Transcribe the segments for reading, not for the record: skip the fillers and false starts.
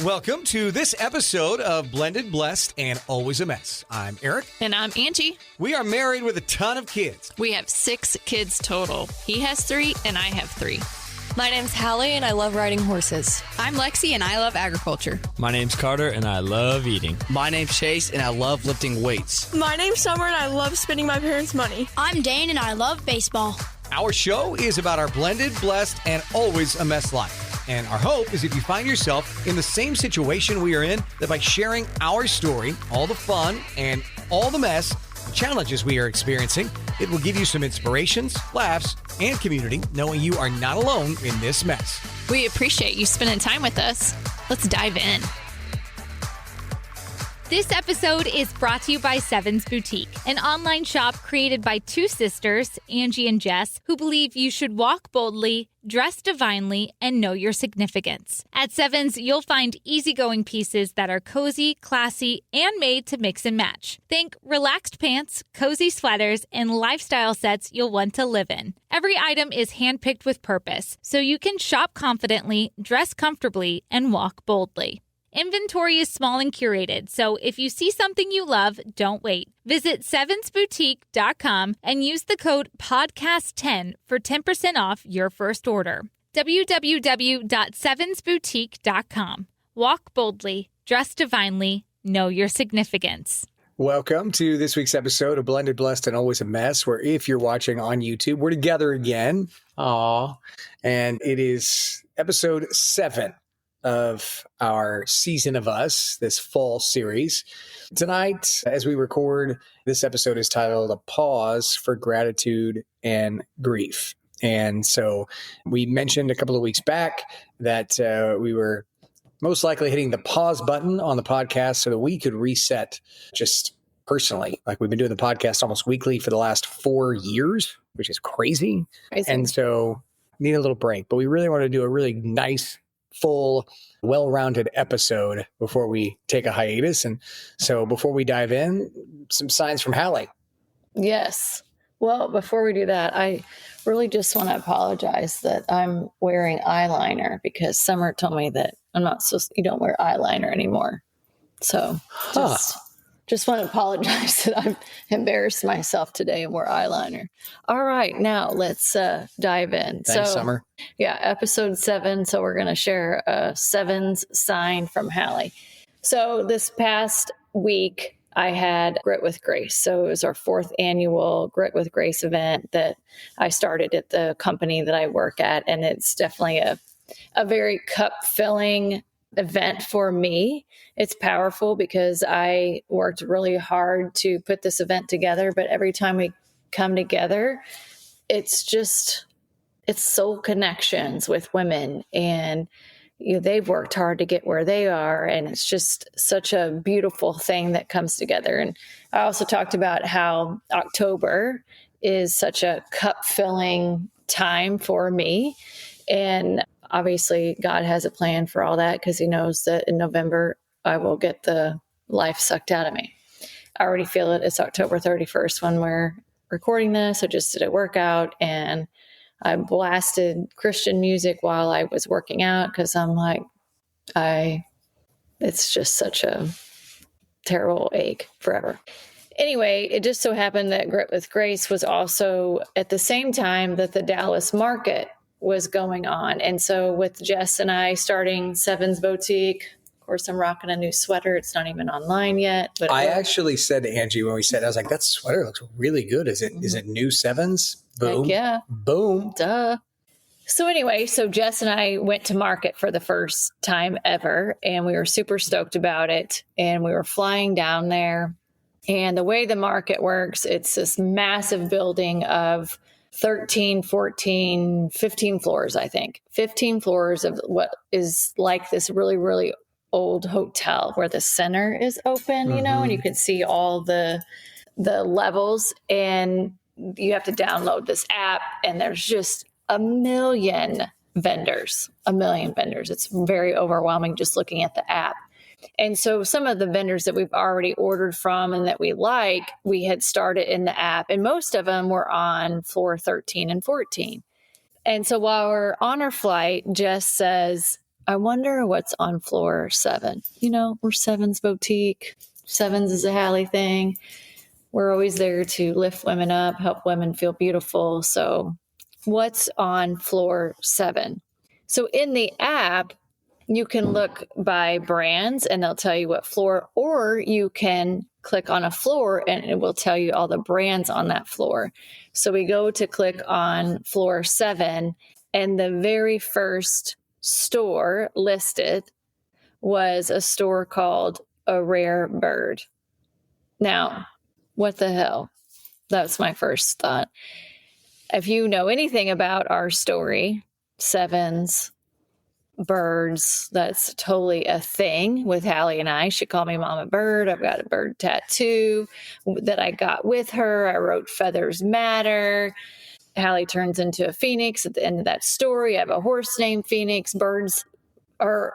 Welcome to this episode of Blended, Blessed, and Always a Mess. I'm Eric. And I'm Angie. We are married with a ton of kids. We have 6 kids total. He has 3 and I have 3. My name's Hallie and I love riding horses. I'm Lexi and I love agriculture. My name's Carter and I love eating. My name's Chase and I love lifting weights. My name's Summer and I love spending my parents' money. I'm Dane and I love baseball. Our show is about our blended, blessed, and always a mess life. And our hope is if you find yourself in the same situation we are in, that by sharing our story, all the fun and all the mess, the challenges we are experiencing, it will give you some inspirations, laughs, and community, knowing you are not alone in this mess. We appreciate you spending time with us. Let's dive in. This episode is brought to you by Sevens Boutique, an online shop created by 2 sisters, Angie and Jess, who believe you should walk boldly, dress divinely, and know your significance. At Sevens, you'll find easygoing pieces that are cozy, classy, and made to mix and match. Think relaxed pants, cozy sweaters, and lifestyle sets you'll want to live in. Every item is handpicked with purpose, so you can shop confidently, dress comfortably, and walk boldly. Inventory is small and curated, so if you see something you love, don't wait. Visit sevensboutique.com and use the code PODCAST10 for 10% off your first order. www.sevensboutique.com. Walk boldly, dress divinely, know your significance. Welcome to this week's episode of Blended, Blessed, and Always a Mess, where if you're watching on YouTube, we're together again. Aww. And it is episode 7 of our Season of Us, this fall series. Tonight, as we record, this episode is titled A Pause for Gratitude and Grief. And so we mentioned a couple of weeks back that we were most likely hitting the pause button on the podcast so that we could reset just personally. Like, we've been doing the podcast almost weekly for the last 4 years, which is crazy. And so need a little break, but we really want to do a really nice, full, well-rounded episode before we take a hiatus. And so before we dive in, some signs from Hallie. Yes. Well, before we do that, I really just want to apologize that I'm wearing eyeliner because Summer told me that you don't wear eyeliner anymore. So just want to apologize that I've embarrassed myself today and wore eyeliner. All right, now let's dive in. Thanks, Summer. Yeah, episode 7. So we're going to share a Sevens sign from Hallie. So this past week, I had Grit with Grace. So it was our 4th annual Grit with Grace event that I started at the company that I work at. And it's definitely a very cup-filling event for me. It's powerful because I worked really hard to put this event together, but every time we come together, it's soul connections with women, and they've worked hard to get where they are, and it's just such a beautiful thing that comes together. And I also talked about how October is such a cup-filling time for me, and obviously, God has a plan for all that because he knows that in November, I will get the life sucked out of me. I already feel it. It's October 31st when we're recording this. I just did a workout and I blasted Christian music while I was working out because I'm like, it's just such a terrible ache forever. Anyway, it just so happened that Grit with Grace was also at the same time that the Dallas market was going on. And so with Jess and I starting Sevens Boutique, of course, I'm rocking a new sweater. It's not even online yet. But I actually said to Angie when we said, I was like, that sweater looks really good. Is it new Sevens? Boom. Heck yeah. Boom. Duh. So anyway, Jess and I went to market for the first time ever, and we were super stoked about it. And we were flying down there. And the way the market works, it's this massive building of 13, 14, 15 floors, I think. 15 floors of what is like this really, really old hotel where the center is open, and you can see all the levels, and you have to download this app, and there's just a million vendors. It's very overwhelming just looking at the app. And so some of the vendors that we've already ordered from and that we like, we had started in the app, and most of them were on floor 13 and 14. And so while we're on our flight, Jess says, I wonder what's on floor 7. We're Seven's boutique. Seven's is a Hallie thing. We're always there to lift women up, help women feel beautiful. So what's on floor 7? So in the app, you can look by brands and they'll tell you what floor, or you can click on a floor and it will tell you all the brands on that floor. So we go to click on floor 7, and the very first store listed was a store called A Rare Bird. Now, what the hell? That's my first thought. If you know anything about our story, Sevens, birds, that's totally a thing with Hallie and I. She called me Mama Bird. I've got a bird tattoo that I got with her. I wrote Feathers Matter. Hallie turns into a phoenix at the end of that story. I have a horse named Phoenix. Birds are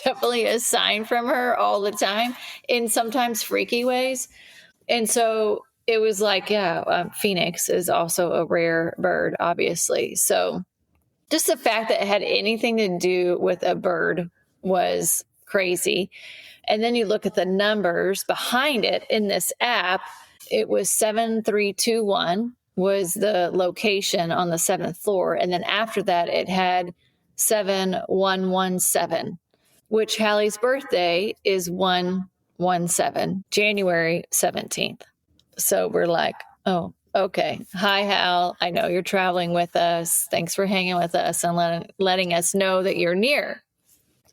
definitely a sign from her all the time in sometimes freaky ways. And so it was like, Phoenix is also a rare bird, obviously. So just the fact that it had anything to do with a bird was crazy. And then you look at the numbers behind it in this app, it was 7321 was the location on the 7th floor. And then after that, it had 7117, which Hallie's birthday is 117, January 17th. So we're like, oh, okay. Hi, Hal. I know you're traveling with us. Thanks for hanging with us and letting us know that you're near.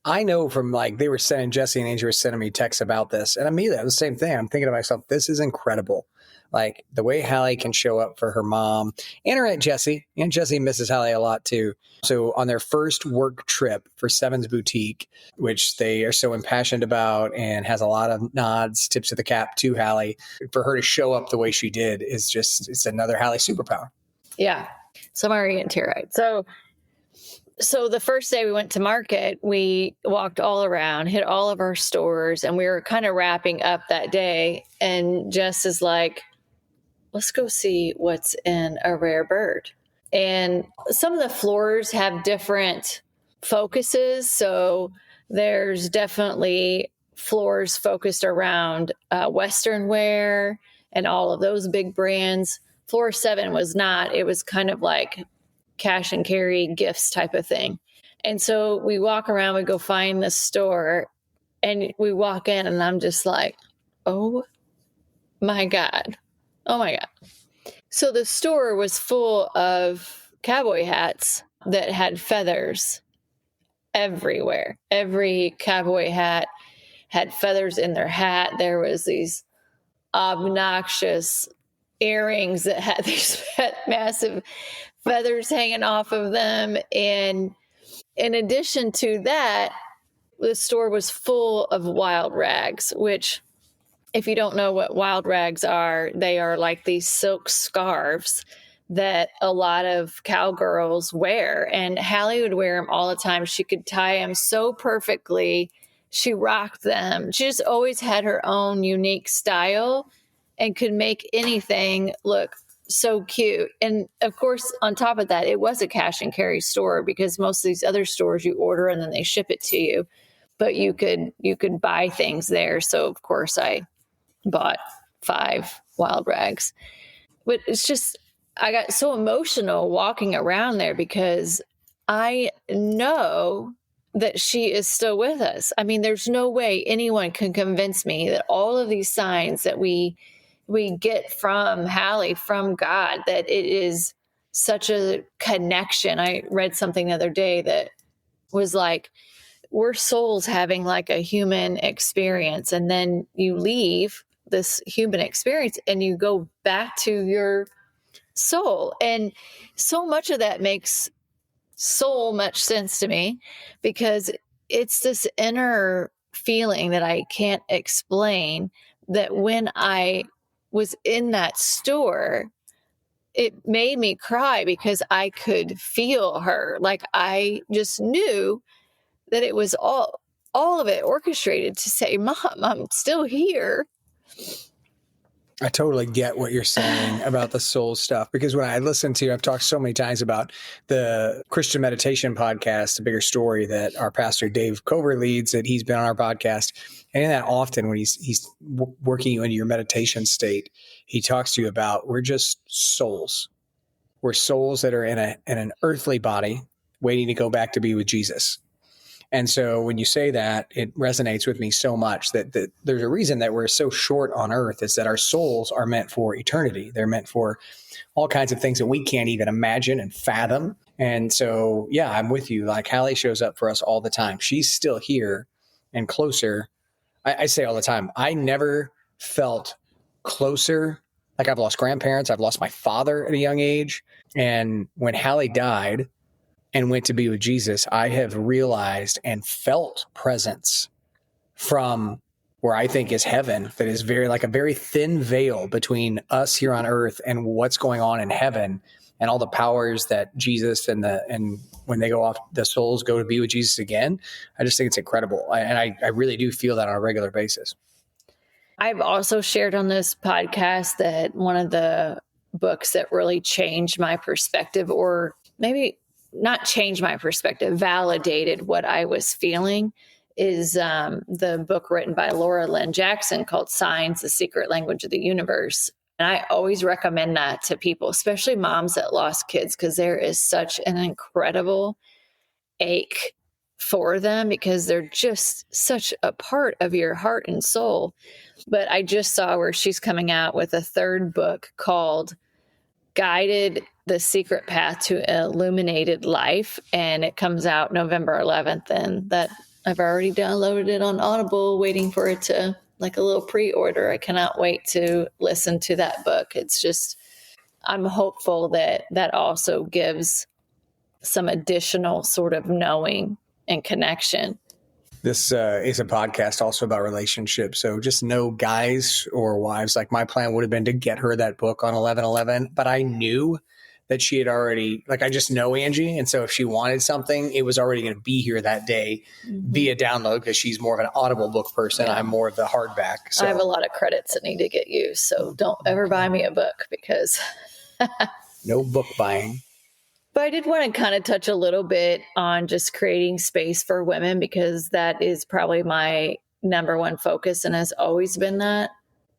I know from they were sending, Jesse and Angie were sending me texts about this. And immediately, the same thing. I'm thinking to myself, this is incredible. Like the way Hallie can show up for her mom and her Aunt Jessie. Aunt Jessie misses Hallie a lot too. So on their first work trip for Seven's Boutique, which they are so impassioned about and has a lot of nods, tips of the cap to Hallie, for her to show up the way she did is it's another Hallie superpower. Yeah. So I'm already getting teary-eyed. So the first day we went to market, we walked all around, hit all of our stores, and we were kind of wrapping up that day. And Jess is like, let's go see what's in A Rare Bird. And some of the floors have different focuses. So there's definitely floors focused around Western wear and all of those big brands. Floor 7 was not. It was kind of like cash and carry gifts type of thing. And so we walk around, we go find the store, and we walk in and I'm just like, oh my God. Oh my God. So the store was full of cowboy hats that had feathers everywhere. Every cowboy hat had feathers in their hat. There was these obnoxious earrings that had these massive feathers hanging off of them. And in addition to that, the store was full of wild rags, which, if you don't know what wild rags are, they are like these silk scarves that a lot of cowgirls wear. And Hallie would wear them all the time. She could tie them so perfectly. She rocked them. She just always had her own unique style and could make anything look so cute. And of course, on top of that, it was a cash and carry store, because most of these other stores you order and then they ship it to you. But you could buy things there. So of course I bought 5 wild rags. But it's just, I got so emotional walking around there because I know that she is still with us. I mean, there's no way anyone can convince me that all of these signs that we get from Hallie, from God, that it is such a connection. I read something the other day that was like, we're souls having like a human experience, and then you leave this human experience and you go back to your soul. And so much of that makes so much sense to me, because it's this inner feeling that I can't explain, that when I was in that store, it made me cry because I could feel her. Like I just knew that it was all of it orchestrated to say, Mom, I'm still here. I totally get what you're saying about the soul stuff, because when I listen to, I've talked so many times about the Christian meditation podcast, A Bigger Story, that our pastor Dave Cover leads, that he's been on our podcast. And in that often when he's working you into your meditation state, he talks to you about, we're just souls. We're souls that are in an earthly body waiting to go back to be with Jesus. And so when you say that, it resonates with me so much that there's a reason that we're so short on earth, is that our souls are meant for eternity. They're meant for all kinds of things that we can't even imagine and fathom. And so, yeah, I'm with you. Like, Hallie shows up for us all the time. She's still here and closer. I say all the time, I never felt closer. Like, I've lost grandparents. I've lost my father at a young age. And when Hallie died and went to be with Jesus, I have realized and felt presence from where I think is heaven, that is very, like a very thin veil between us here on earth and what's going on in heaven, and all the powers that Jesus and when they go off, the souls go to be with Jesus again. I just think it's incredible. I really do feel that on a regular basis. I've also shared on this podcast that one of the books that really changed my perspective, or maybe not changed my perspective, validated what I was feeling, is the book written by Laura Lynn Jackson called Signs, the Secret Language of the Universe. And I always recommend that to people, especially moms that lost kids, because there is such an incredible ache for them, because they're just such a part of your heart and soul. But I just saw where she's coming out with a third book called Guided: The Secret Path to Illuminated Life, and it comes out November 11th, and that I've already downloaded it on Audible, waiting for it to, like a little pre-order. I cannot wait to listen to that book. It's just, I'm hopeful that that also gives some additional sort of knowing and connection. This is a podcast also about relationships. So just know, guys or wives, like, my plan would have been to get her that book on 11/11, but I knew that she had already, like, I just know Angie. And so if she wanted something, it was already going to be here that day via download, because she's more of an Audible book person. Yeah. I'm more of the hardback. So I have a lot of credits that need to get used. So don't ever buy me a book, because no book buying. But I did want to kind of touch a little bit on just creating space for women, because that is probably my number one focus and has always been that.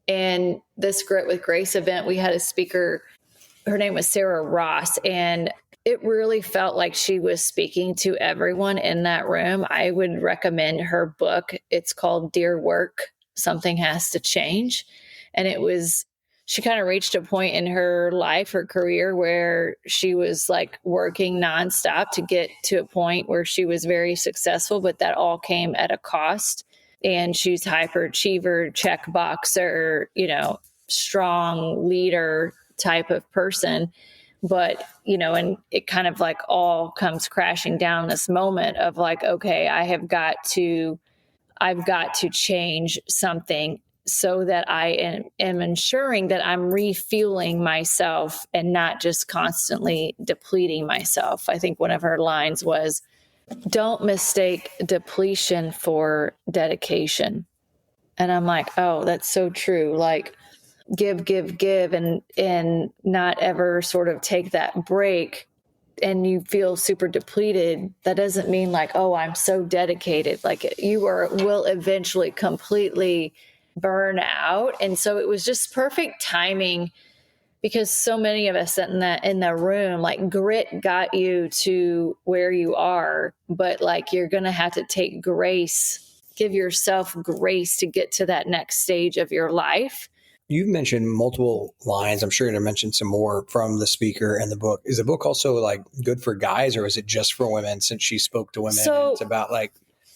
And this Grit with Grace event, we had a speaker, her name was Sarah Ross, and it really felt like she was speaking to everyone in that room. I would recommend her book. It's called Dear Work, Something Has to Change. And it was, she kind of reached a point in her life, her career, where she was like working nonstop to get to a point where she was very successful, but that all came at a cost. And she's hyperachiever, check boxer, strong leader type of person. But, and it kind of like all comes crashing down this moment of like, okay, I've got to change something, so that I am ensuring that I'm refueling myself and not just constantly depleting myself. I think one of her lines was, don't mistake depletion for dedication. And I'm like, oh, that's so true. Like, give, and not ever sort of take that break, and you feel super depleted. That doesn't mean like, oh, I'm so dedicated. Like, you will eventually completely burn out. And so it was just perfect timing, because so many of us in the room, like, grit got you to where you are, but like, you're going to have to take grace, give yourself grace to get to that next stage of your life. You've mentioned multiple lines. I'm sure you're going to mention some more from the speaker and the book. Is the book also like good for guys, or is it just for women, since she spoke to women? So it's about like,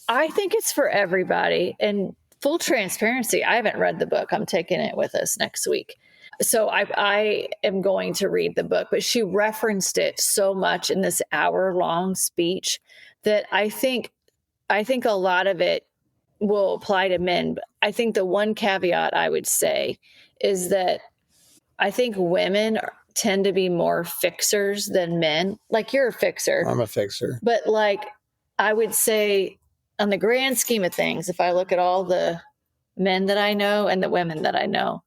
I think it's for everybody. And full transparency, I haven't read the book. I'm taking it with us next week. So I am going to read the book, but she referenced it so much in this hour-long speech that I think a lot of it will apply to men. But I think the one caveat I would say is that I think women tend to be more fixers than men. Like, you're a fixer. I'm a fixer. But like, I would say, on the grand scheme of things, if I look at all the men that I know and the women that I know,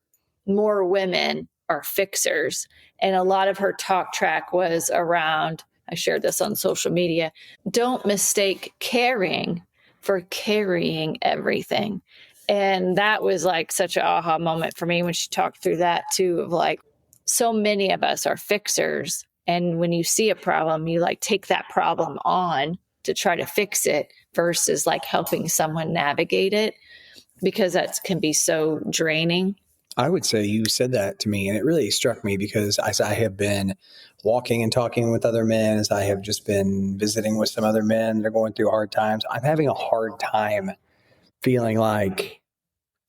more women are fixers. And a lot of her talk track was around, I shared this on social media, don't mistake caring for carrying everything. And that was like such an aha moment for me when she talked through that too, of like, so many of us are fixers. And when you see a problem, you like take that problem on to try to fix it versus like helping someone navigate it, because that can be so draining. I would say you said that to me, and it really struck me because as I have been walking and talking with other men, as I have just been visiting with some other men that are going through hard times, I'm having a hard time feeling like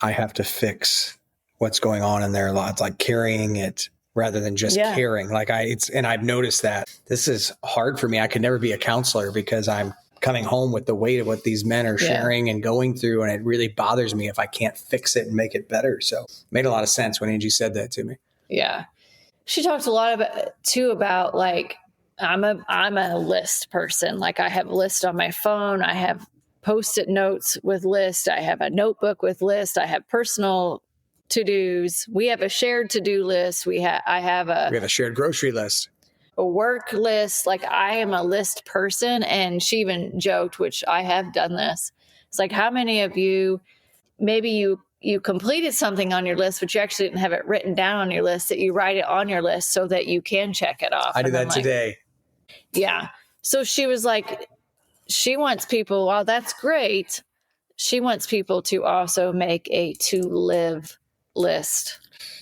I have to fix what's going on in their lives, like carrying it rather than just caring. Like and I've noticed that this is hard for me. I could never be a counselor because I'm coming home with the weight of what these men are sharing and going through. And it really bothers me if I can't fix it and make it better. So it made a lot of sense when Angie said that to me. Yeah. She talked a lot about like, I'm a list person. Like I have a list on my phone. I have Post-it notes with lists. I have a notebook with lists. I have personal to-dos. We have a shared to-do list. We have a shared grocery list. A work list. Like I am a list person. And she even joked, which I have done this. It's like, how many of you, maybe you completed something on your list, but you actually didn't have it written down on your list, that you write it on your list so that you can check it off. I do that today. Yeah. So she was like, she wants people, while that's great, she wants people to also make a to live list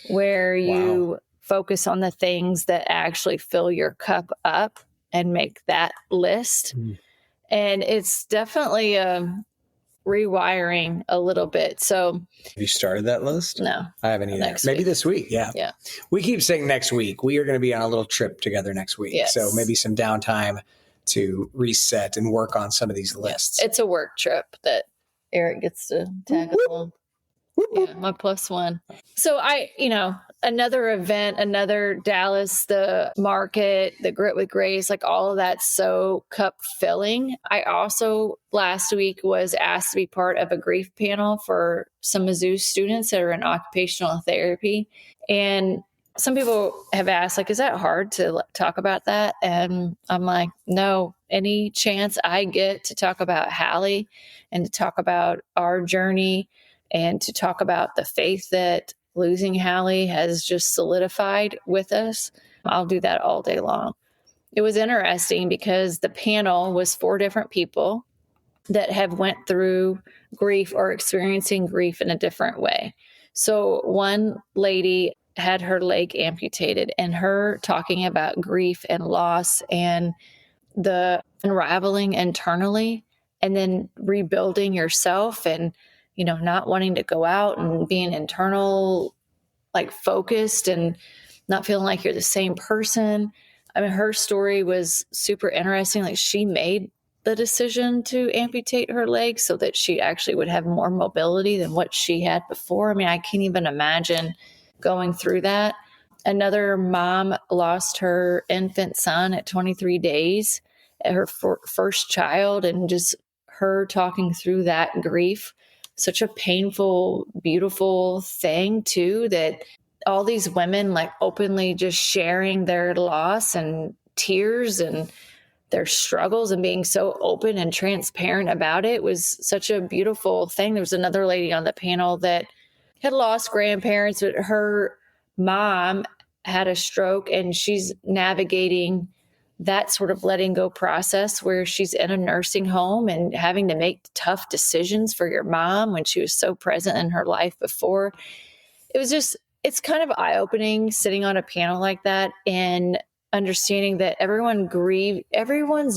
where you focus on the things that actually fill your cup up and make that list. And it's definitely rewiring a little bit. So have you started that list? No, I haven't either. Maybe this week. Yeah. We keep saying next week. We are going to be on a little trip together next week. Yes. So maybe some downtime to reset and work on some of these lists. It's a work trip that Aric gets to tag along. Yeah, my +1. So another event, another Dallas, the market, the Grit with Grace, like all of that's so cup filling. I also last week was asked to be part of a grief panel for some Mizzou students that are in occupational therapy. And some people have asked, like, is that hard to talk about that? And I'm like, no, any chance I get to talk about Hallie and to talk about our journey and to talk about the faith that losing Hallie has just solidified with us, I'll do that all day long. It was interesting because the panel was 4 different people that have went through grief or experiencing grief in a different way. So one lady had her leg amputated, and her talking about grief and loss and the unraveling internally and then rebuilding yourself and, not wanting to go out and being internal, like focused and not feeling like you're the same person. I mean, her story was super interesting. Like she made the decision to amputate her leg so that she actually would have more mobility than what she had before. I mean, I can't even imagine going through that. Another mom lost her infant son at 23 days, her first child, and just her talking through that grief. Such a painful, beautiful thing too, that all these women like openly just sharing their loss and tears and their struggles and being so open and transparent about it was such a beautiful thing. There was another lady on the panel that had lost grandparents, but her mom had a stroke and she's navigating that sort of letting go process where she's in a nursing home and having to make tough decisions for your mom when she was so present in her life before. It was just, it's kind of eye-opening sitting on a panel like that and understanding that everyone's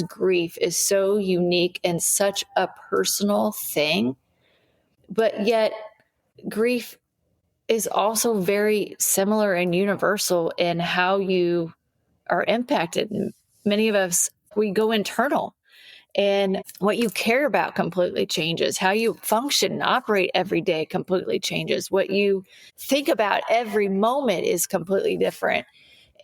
grief is so unique and such a personal thing, but yet grief is also very similar and universal in how you are impacted. Many of us, we go internal and what you care about completely changes. How you function and operate every day completely changes. What you think about every moment is completely different.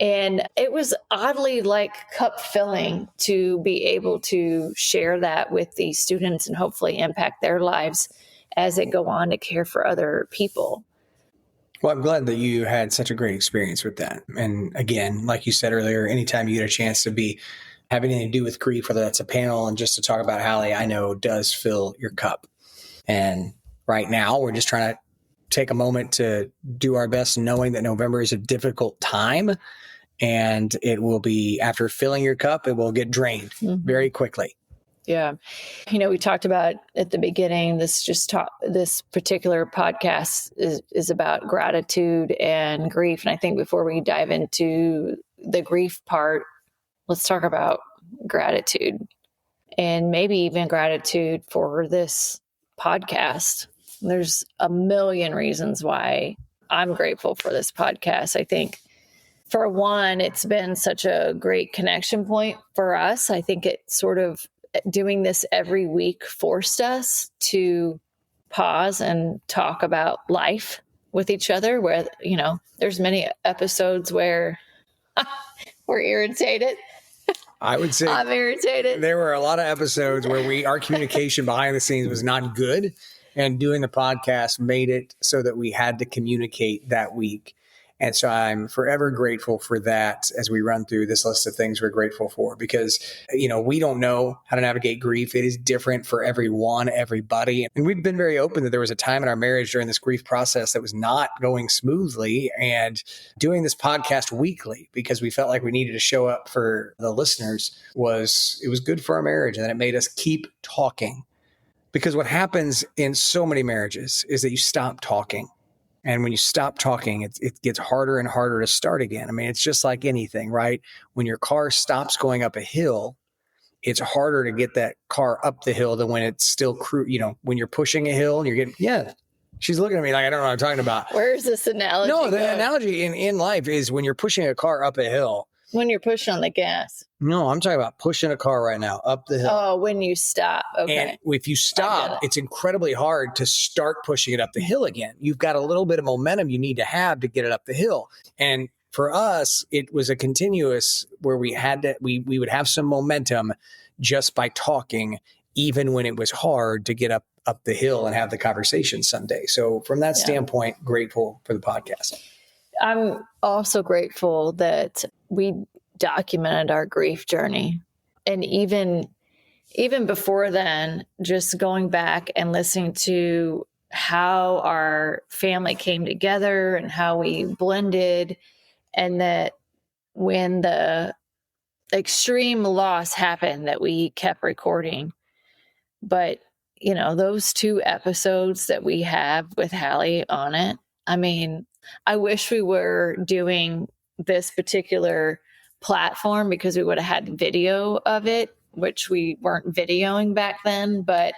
And it was oddly like cup filling to be able to share that with these students and hopefully impact their lives as they go on to care for other people. Well, I'm glad that you had such a great experience with that. And again, like you said earlier, anytime you get a chance to be have anything to do with grief, whether that's a panel and just to talk about Hallie, I know does fill your cup. And right now we're just trying to take a moment to do our best, knowing that November is a difficult time and it will be, after filling your cup, it will get drained very quickly. Yeah. We talked about at the beginning, this particular podcast is about gratitude and grief. And I think before we dive into the grief part, let's talk about gratitude, and maybe even gratitude for this podcast. There's a million reasons why I'm grateful for this podcast. I think, for one, it's been such a great connection point for us. I think it sort of, doing this every week forced us to pause and talk about life with each other, where, there's many episodes where we're irritated. I would say I'm irritated. There were a lot of episodes where our communication behind the scenes was not good, and doing the podcast made it so that we had to communicate that week. And so I'm forever grateful for that as we run through this list of things we're grateful for, because, we don't know how to navigate grief. It is different for everyone, everybody. And we've been very open that there was a time in our marriage during this grief process that was not going smoothly, and doing this podcast weekly because we felt like we needed to show up for the listeners it was good for our marriage. And then it made us keep talking, because what happens in so many marriages is that you stop talking. And when you stop talking, it gets harder and harder to start again. I mean, it's just like anything, right? When your car stops going up a hill, it's harder to get that car up the hill than when it's still when you're pushing a hill and you're getting, she's looking at me like, I don't know what I'm talking about. Where's this analogy? No, the analogy in life is when you're pushing a car up a hill. When you're pushing on the gas. No, I'm talking about pushing a car right now up the hill. Oh, when you stop. Okay. And if you stop, it's incredibly hard to start pushing it up the hill again. You've got a little bit of momentum you need to have to get it up the hill. And for us, it was a continuous where we would have some momentum just by talking, even when it was hard to get up the hill and have the conversation someday. So from that standpoint, grateful for the podcast. I'm also grateful that we documented our grief journey. And even before then, just going back and listening to how our family came together and how we blended, and that when the extreme loss happened, that we kept recording. But, those 2 episodes that we have with Hallie on it, I mean, I wish we were doing this particular platform because we would have had video of it, which we weren't videoing back then. But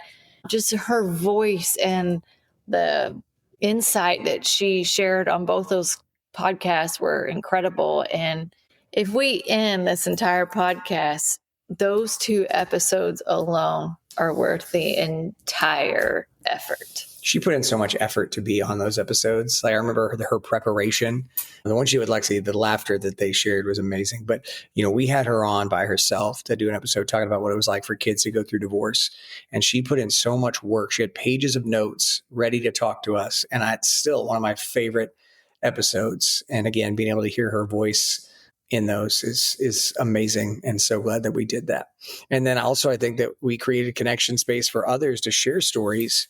just her voice and the insight that she shared on both those podcasts were incredible. And if we end this entire podcast, those 2 episodes alone are worth the entire effort. She put in so much effort to be on those episodes. Like, I remember her preparation. The one she would Lexi, the laughter that they shared was amazing. But, we had her on by herself to do an episode talking about what it was like for kids to go through divorce. And she put in so much work. She had pages of notes ready to talk to us. And it's still one of my favorite episodes. And again, being able to hear her voice in those is amazing. And so glad that we did that. And then also, I think that we created connection space for others to share stories,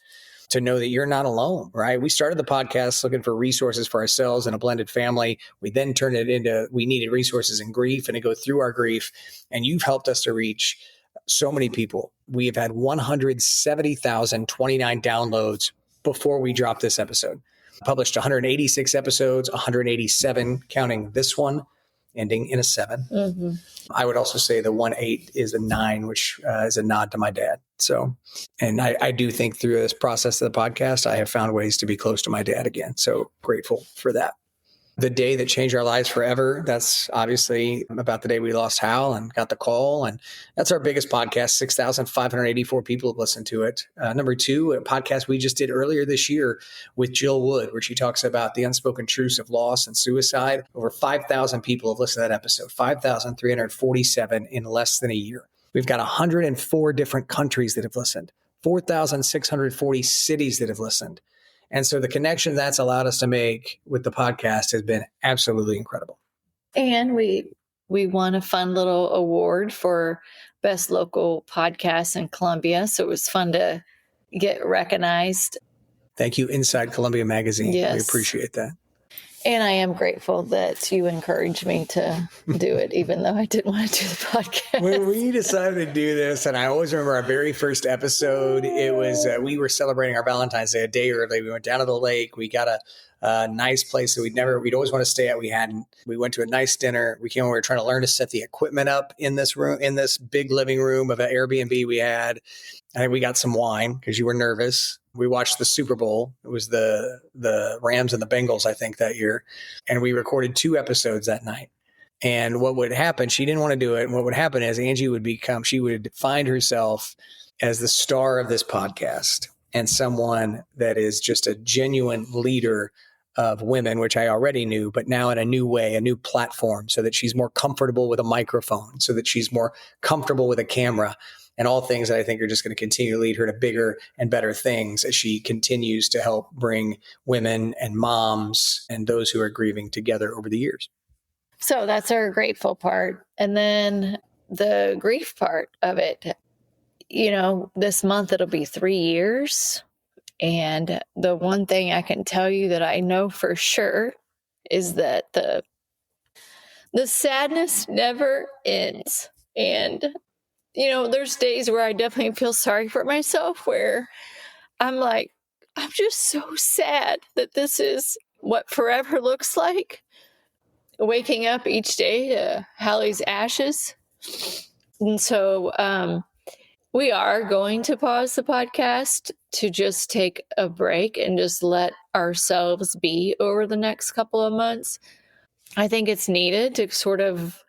to know that you're not alone, right? We started the podcast looking for resources for ourselves and a blended family. We then turned it into, we needed resources in grief and to go through our grief. And you've helped us to reach so many people. We have had 170,029 downloads before we dropped this episode. Published 186 episodes, 187 counting this one, ending in a 7. Mm-hmm. I would also say the 1-8 is a 9, which is a nod to my dad. So, and I do think through this process of the podcast, I have found ways to be close to my dad again. So grateful for that. The day that changed our lives forever, that's obviously about the day we lost Hal and got the call. And that's our biggest podcast. 6,584 people have listened to it. Number 2, a podcast we just did earlier this year with Jill Wood, where she talks about the unspoken truths of loss and suicide. Over 5,000 people have listened to that episode, 5,347 in less than a year. We've got 104 different countries that have listened, 4,640 cities that have listened. And so the connection that's allowed us to make with the podcast has been absolutely incredible. And we won a fun little award for best local podcast in Columbia. So it was fun to get recognized. Thank you, Inside Columbia Magazine. Yes. We appreciate that. And I am grateful that you encouraged me to do it, even though I didn't want to do the podcast. When we decided to do this, and I always remember our very first episode, it was, we were celebrating our Valentine's Day a day early. We went down to the lake. We got a nice place that we'd always want to stay at. We went to a nice dinner. We were trying to learn to set the equipment up in this room, in this big living room of an Airbnb we had. I think we got some wine because you were nervous. We watched the Super Bowl. It was the Rams and the Bengals, I think, that year. And we recorded 2 episodes that night. And what would happen, she didn't want to do it. And what would happen is Angie she would find herself as the star of this podcast and someone that is just a genuine leader of women, which I already knew, but now in a new way, a new platform, so that she's more comfortable with a microphone, so that she's more comfortable with a camera, and all things that I think are just going to continue to lead her to bigger and better things as she continues to help bring women and moms and those who are grieving together over the years. So that's our grateful part. And then the grief part of it, this month it'll be 3 years. And the one thing I can tell you that I know for sure is that the sadness never ends. And there's days where I definitely feel sorry for myself, where I'm like, I'm just so sad that this is what forever looks like. Waking up each day to Hallie's ashes. And so we are going to pause the podcast to just take a break and just let ourselves be over the next couple of months. I think it's needed to sort of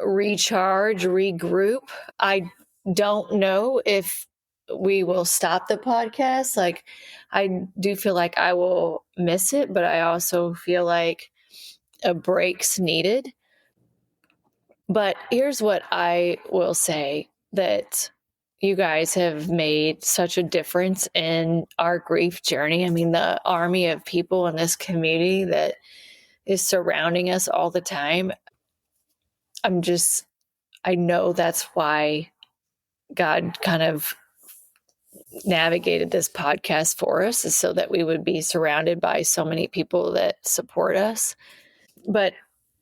recharge, regroup. I don't know if we will stop the podcast. Like, I do feel like I will miss it, but I also feel like a break's needed. But here's what I will say, that you guys have made such a difference in our grief journey. I mean, the army of people in this community that is surrounding us all the time. I know that's why God kind of navigated this podcast for us, is so that we would be surrounded by so many people that support us. But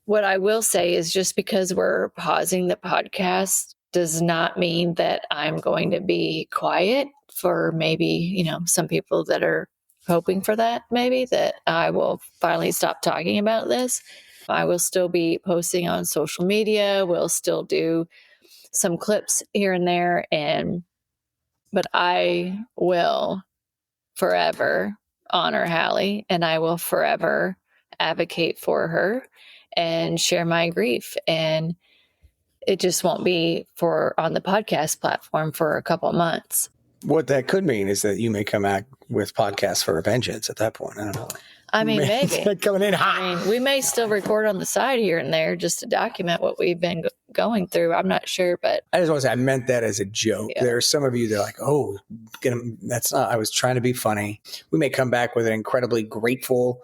what I will say is, just because we're pausing the podcast does not mean that I'm going to be quiet for maybe, some people that are hoping for that, maybe that I will finally stop talking about this. I will still be posting on social media. We'll still do some clips here and there. But I will forever honor Hallie, and I will forever advocate for her and share my grief. And it just won't be on the podcast platform for a couple months. What that could mean is that you may come back with podcasts for a vengeance at that point. I don't know. I mean, maybe. Coming in hot. I mean, we may still record on the side here and there just to document what we've been going through. I'm not sure, but I just want to say I meant that as a joke. Yeah. There are some of you that are like, oh, that's not, I was trying to be funny. We may come back with an incredibly grateful,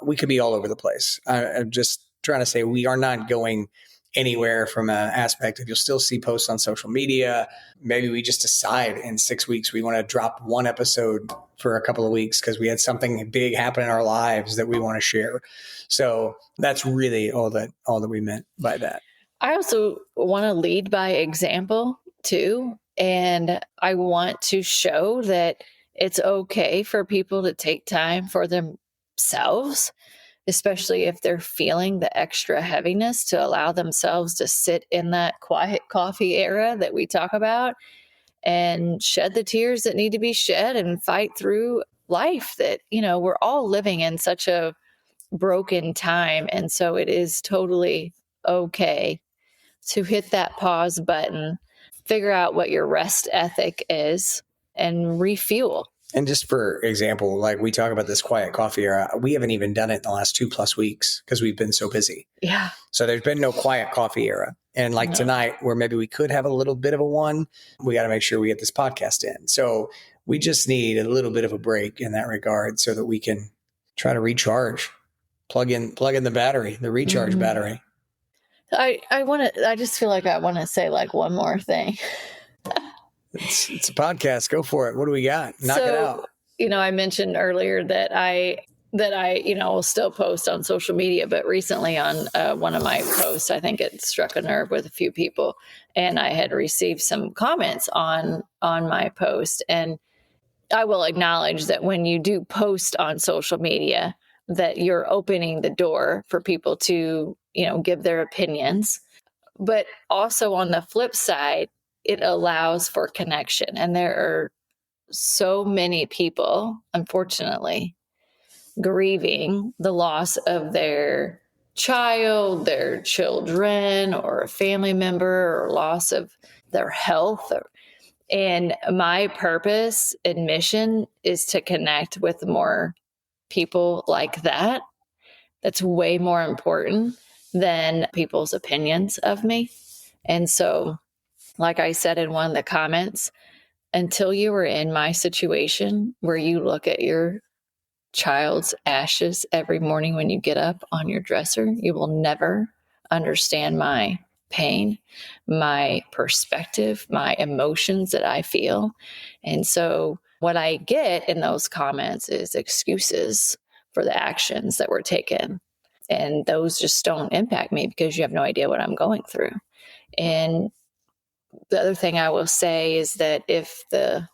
we could be all over the place. I'm just trying to say we are not going anywhere from an aspect of, you'll still see posts on social media. Maybe we just decide in 6 weeks we want to drop one episode for a couple of weeks because we had something big happen in our lives that we want to share. So that's really all that we meant by that. I also want to lead by example too. And I want to show that it's okay for people to take time for themselves, especially if they're feeling the extra heaviness, to allow themselves to sit in that quiet coffee era that we talk about and shed the tears that need to be shed and fight through life that, we're all living in such a broken time. And so it is totally okay to hit that pause button, figure out what your rest ethic is, and refuel. And just for example, like we talk about this quiet coffee era, we haven't even done it in the last 2+ weeks because we've been so busy. Yeah. So there's been no quiet coffee era. And tonight, where maybe we could have a little bit of a one, we got to make sure we get this podcast in. So we just need a little bit of a break in that regard so that we can try to recharge, plug in the battery, the recharge battery. I just feel like I want to say like one more thing. It's a podcast. Go for it. What do we got? Knock it out. I mentioned earlier that I will still post on social media, but recently on one of my posts, I think it struck a nerve with a few people, and I had received some comments on my post. And I will acknowledge that when you do post on social media, that you're opening the door for people to, give their opinions. But also on the flip side, it allows for connection. And there are so many people, unfortunately, grieving the loss of their child, their children, or a family member, or loss of their health. And my purpose and mission is to connect with more people like that. That's way more important than people's opinions of me. And so, like I said in one of the comments, until you were in my situation where you look at your child's ashes every morning when you get up on your dresser, you will never understand my pain, my perspective, my emotions that I feel. And so what I get in those comments is excuses for the actions that were taken. And those just don't impact me because you have no idea what I'm going through. And the other thing I will say is that if the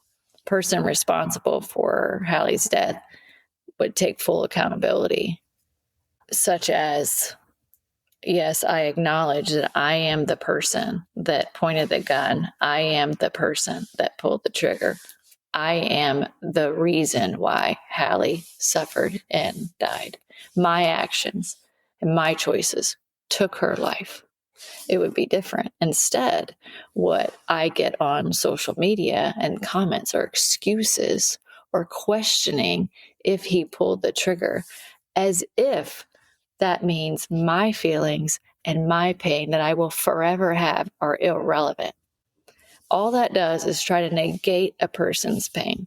person responsible for Hallie's death would take full accountability, such as, yes, I acknowledge that I am the person that pointed the gun. I am the person that pulled the trigger. I am the reason why Hallie suffered and died. My actions and my choices took her life. It would be different. Instead, what I get on social media and comments are excuses or questioning if he pulled the trigger, as if that means my feelings and my pain that I will forever have are irrelevant. All that does is try to negate a person's pain.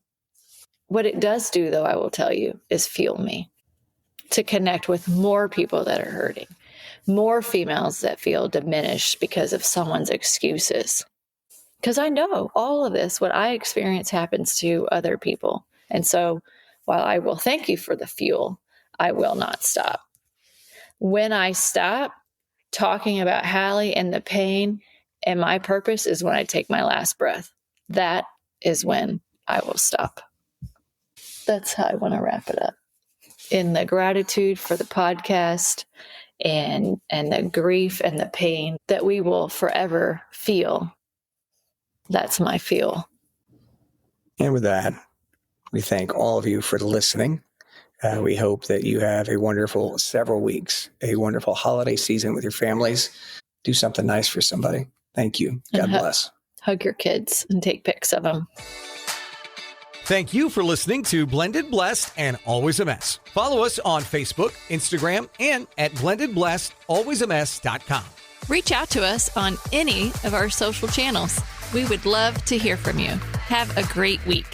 What it does do, though, I will tell you, is fuel me to connect with more people that are hurting, more females that feel diminished because of someone's excuses. Because I know all of this, what I experience, happens to other people. And so while I will thank you for the fuel, I will not stop. When I stop talking about Hallie and the pain and my purpose is when I take my last breath. That is when I will stop. That's how I want to wrap it up. In the gratitude for the podcast and the grief and the pain that we will forever feel. That's my feel. And with that, we thank all of you for listening. We hope that you have a wonderful several weeks, a wonderful holiday season with your families. Do something nice for somebody. Thank you. God bless. Hug your kids and take pics of them. Thank you for listening to Blended, Blessed, and Always a Mess. Follow us on Facebook, Instagram, and at blendedblessedalwaysamess.com. Reach out to us on any of our social channels. We would love to hear from you. Have a great week.